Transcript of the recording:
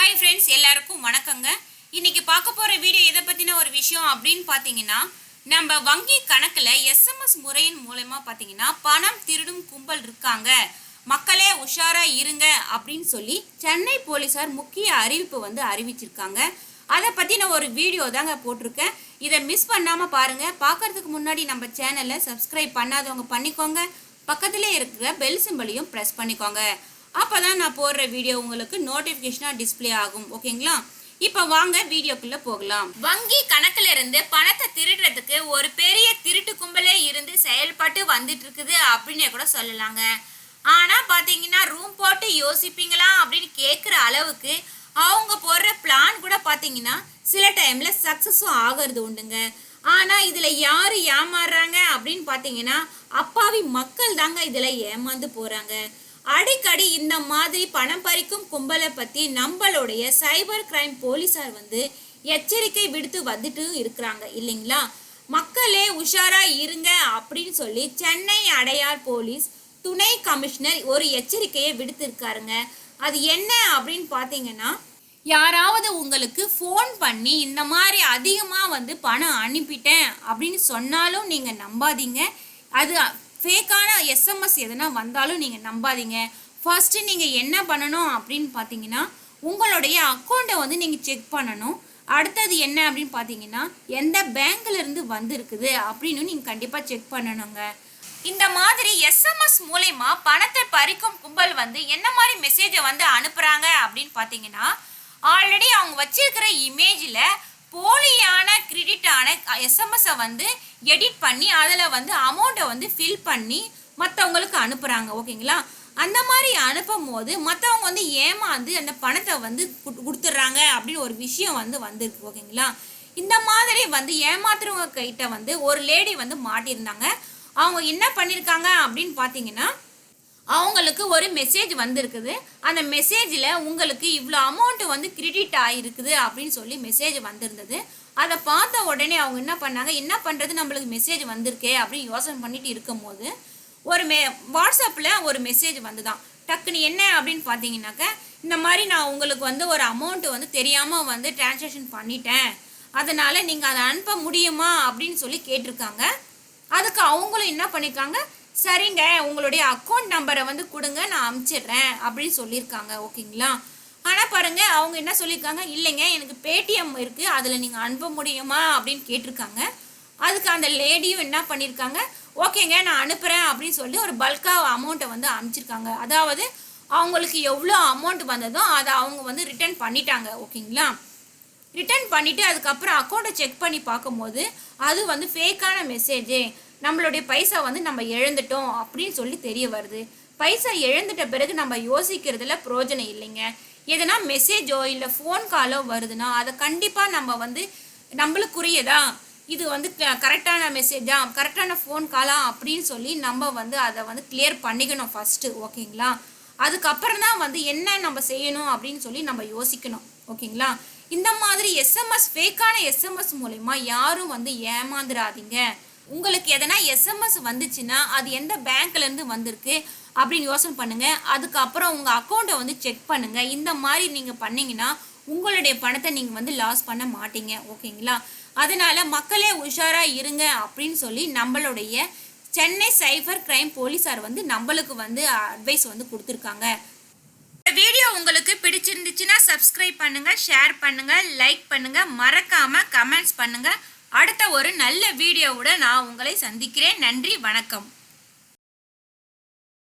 Hi friends, எல்லாருக்கும் வணக்கங்க. இன்னைக்கு பார்க்க போகிற வீடியோ எதை பற்றின ஒரு விஷயம் அப்படின்னு பார்த்தீங்கன்னா, நம்ம வங்கி கணக்கில் எஸ்எம்எஸ் முறையின் மூலமாக பார்த்தீங்கன்னா பணம் திருடும் கும்பல் இருக்காங்க, மக்களே உஷாராக இருங்க அப்படின்னு சொல்லி சென்னை போலீஸார் முக்கிய அறிவிப்பு அறிவிச்சிருக்காங்க. அதை பற்றின ஒரு வீடியோ தாங்க போட்டிருக்கேன். இதை மிஸ் பண்ணாமல் பாருங்கள். பார்க்கறதுக்கு முன்னாடி நம்ம சேனலை சப்ஸ்கிரைப் பண்ணாதவங்க பண்ணிக்கோங்க. பக்கத்திலே இருக்கிற பெல் சிம்பலையும் ப்ரெஸ் பண்ணிக்கோங்க. அப்பதான் நான் போடுற வீடியோ உங்களுக்கு நோட்டிபிகேஷனா டிஸ்பிளே ஆகும். ஓகேங்களா? இப்ப வாங்க வீடியோக்குள்ள போகலாம். வங்கி கணக்குல இருந்து பணத்தை திருடுறதுக்கு ஒரு பெரிய திருட்டு கும்பலே இருந்து செயல்பட்டு வந்துட்டு இருக்குது அப்படின்னு கூட சொல்லலாங்க. ஆனா பாத்தீங்கன்னா ரூம் போட்டு யோசிப்பீங்களா அப்படின்னு கேட்குற அளவுக்கு அவங்க போடுற பிளான் கூட பாத்தீங்கன்னா சில டைம்ல சக்சஸும் ஆகிறது உண்டுங்க. ஆனா இதுல யாரு ஏமாறுறாங்க அப்படின்னு பாத்தீங்கன்னா அப்பாவி மக்கள் தாங்க இதுல ஏமாந்து போறாங்க. அடிக்கடி இந்த மாதிரி பணம் பறிக்கும் கும்பலை பத்தி நம்மளுடைய சைபர் கிரைம் போலீஸார் எச்சரிக்கை விடுத்து வந்துட்டு இருக்கிறாங்க இல்லைங்களா? மக்களே உஷாரா இருங்க அப்படின்னு சொல்லி சென்னை அடையார் போலீஸ் துணை கமிஷனர் ஒரு எச்சரிக்கையை விடுத்திருக்காருங்க. அது என்ன அப்படின்னு பார்த்தீங்கன்னா, யாராவது உங்களுக்கு ஃபோன் பண்ணி இந்த மாதிரி அதிகமாக பணம் அனுப்பிட்டேன் அப்படின்னு சொன்னாலும் நீங்கள் நம்பாதீங்க. அது ஃபேக்கான எஸ்எம்எஸ் எதுனா வந்தாலும் நீங்கள் நம்பாதீங்க. ஃபர்ஸ்ட்டு நீங்கள் என்ன பண்ணணும் அப்படின்னு பார்த்தீங்கன்னா, உங்களுடைய அக்கௌண்ட்டை நீங்கள் செக் பண்ணணும். அடுத்தது என்ன அப்படின்னு பார்த்தீங்கன்னா, எந்த பேங்க்லேருந்து வந்திருக்குது அப்படின்னு நீங்கள் கண்டிப்பாக செக் பண்ணணுங்க. இந்த மாதிரி எஸ்எம்எஸ் மூலயமா பணத்தை பறிக்கும் கும்பல் என்ன மாதிரி மெசேஜை அனுப்புகிறாங்க அப்படின்னு பார்த்தீங்கன்னா, ஆல்ரெடி அவங்க வச்சிருக்கிற இமேஜில் போலியான கிரெடிட்டான எஸ்எம்எஸை எடிட் பண்ணி அதில் அமௌண்ட்டை ஃபில் பண்ணி மற்றவங்களுக்கு அனுப்புகிறாங்க. ஓகேங்களா? அந்த மாதிரி அனுப்பும் போது மற்றவங்க ஏமாந்து அந்த பணத்தை கொடுத்துட்றாங்க அப்படின்னு ஒரு விஷயம் வந்திருக்கு. ஓகேங்களா? இந்த மாதிரி ஏமாத்துறவங்க கிட்ட ஒரு லேடி மாட்டியிருந்தாங்க. அவங்க என்ன பண்ணியிருக்காங்க அப்படின்னு பார்த்தீங்கன்னா, அவங்களுக்கு ஒரு மெசேஜ் வந்திருக்குது. அந்த மெசேஜில் உங்களுக்கு இவ்வளோ அமௌண்ட்டு கிரெடிட் ஆகிருக்குது அப்படின்னு சொல்லி மெசேஜ் வந்திருந்தது. அதை பார்த்த உடனே அவங்க என்ன பண்ணாங்க, என்ன பண்ணுறது, நம்மளுக்கு மெசேஜ் வந்திருக்கே அப்படின்னு யோசனை பண்ணிட்டு இருக்கும் போது ஒரு வாட்ஸ்அப்பில் ஒரு மெசேஜ் வந்துதான். டக்குன்னு என்ன அப்படின்னு பார்த்தீங்கன்னாக்க, இந்த மாதிரி நான் உங்களுக்கு ஒரு அமௌண்ட்டு தெரியாமல் டிரான்சாக்ஷன் பண்ணிட்டேன், அதனால் நீங்கள் அதை அனுப்ப முடியுமா அப்படின்னு சொல்லி கேட்டிருக்காங்க. அதுக்கு அவங்களும் என்ன பண்ணியிருக்காங்க, சரிங்க உங்களுடைய அக்கௌண்ட் நம்பரை கொடுங்க, நான் அனுப்பிச்சிடுறேன் அப்படின்னு சொல்லியிருக்காங்க. ஓகேங்களா? ஆனால் பாருங்க, அவங்க என்ன சொல்லியிருக்காங்க, இல்லைங்க எனக்கு பேடிஎம் இருக்குது, அதில் நீங்கள் அனுப்ப முடியுமா அப்படின்னு கேட்டிருக்காங்க. அதுக்கு அந்த லேடியும் என்ன பண்ணியிருக்காங்க, ஓகேங்க நான் அனுப்புகிறேன் அப்படின்னு சொல்லி ஒரு பல்காக அமௌண்ட்டை அனுப்பிச்சிருக்காங்க. அதாவது அவங்களுக்கு எவ்வளோ அமௌண்ட் வந்ததோ அதை அவங்க ரிட்டர்ன் பண்ணிட்டாங்க. ஓகேங்களா? ரிட்டர்ன் பண்ணிவிட்டு அதுக்கப்புறம் அக்கௌண்ட்டை செக் பண்ணி பார்க்கும்போது அது ஃபேக்கான மெசேஜு, நம்மளுடைய பைசா நம்ம இழந்துட்டோம் அப்படின்னு சொல்லி தெரிய வருது. பைசா இழந்துட்ட பிறகு நம்ம யோசிக்கிறதுல பிரயோஜனம் இல்லைங்க. எதனா மெசேஜோ இல்லை ஃபோன் காலோ வருதுன்னா அதை கண்டிப்பாக நம்ம நம்மளுக்குரியதா, இது கரெக்டான மெசேஜா, கரெக்டான ஃபோன் காலா அப்படின்னு சொல்லி நம்ம அதை கிளியர் பண்ணிக்கணும் ஃபஸ்ட்டு. ஓகேங்களா? அதுக்கப்புறம் தான் என்ன நம்ம செய்யணும் அப்படின்னு சொல்லி நம்ம யோசிக்கணும். ஓகேங்களா? இந்த மாதிரி எஸ்எம்எஸ் ஃபேக்கான எஸ்எம்எஸ் மூலமா யாரும் ஏமாந்துடாதீங்க. உங்களுக்கு எதனா எஸ்எம்எஸ் வந்துச்சுன்னா அது எந்த பேங்க்லேருந்து வந்திருக்கு அப்படின்னு யோசனை பண்ணுங்கள். அதுக்கப்புறம் உங்கள் அக்கௌண்ட்டை செக் பண்ணுங்கள். இந்த மாதிரி நீங்கள் பண்ணிங்கன்னா உங்களுடைய பணத்தை நீங்கள் லாஸ் பண்ண மாட்டீங்க. ஓகேங்களா? அதனால் மக்களே உஷாராக இருங்க அப்படின்னு சொல்லி நம்மளுடைய சென்னை சைபர் கிரைம் போலீஸார் நம்மளுக்கு அட்வைஸ் கொடுத்துருக்காங்க. இந்த வீடியோ உங்களுக்கு பிடிச்சிருந்துச்சுன்னா சப்ஸ்கிரைப் பண்ணுங்கள், ஷேர் பண்ணுங்கள், லைக் பண்ணுங்கள், மறக்காமல் கமெண்ட்ஸ் பண்ணுங்கள். அடுத்த ஒரு நல்ல வீடியோவோட நான் உங்களை சந்திக்கிறேன். நன்றி, வணக்கம்.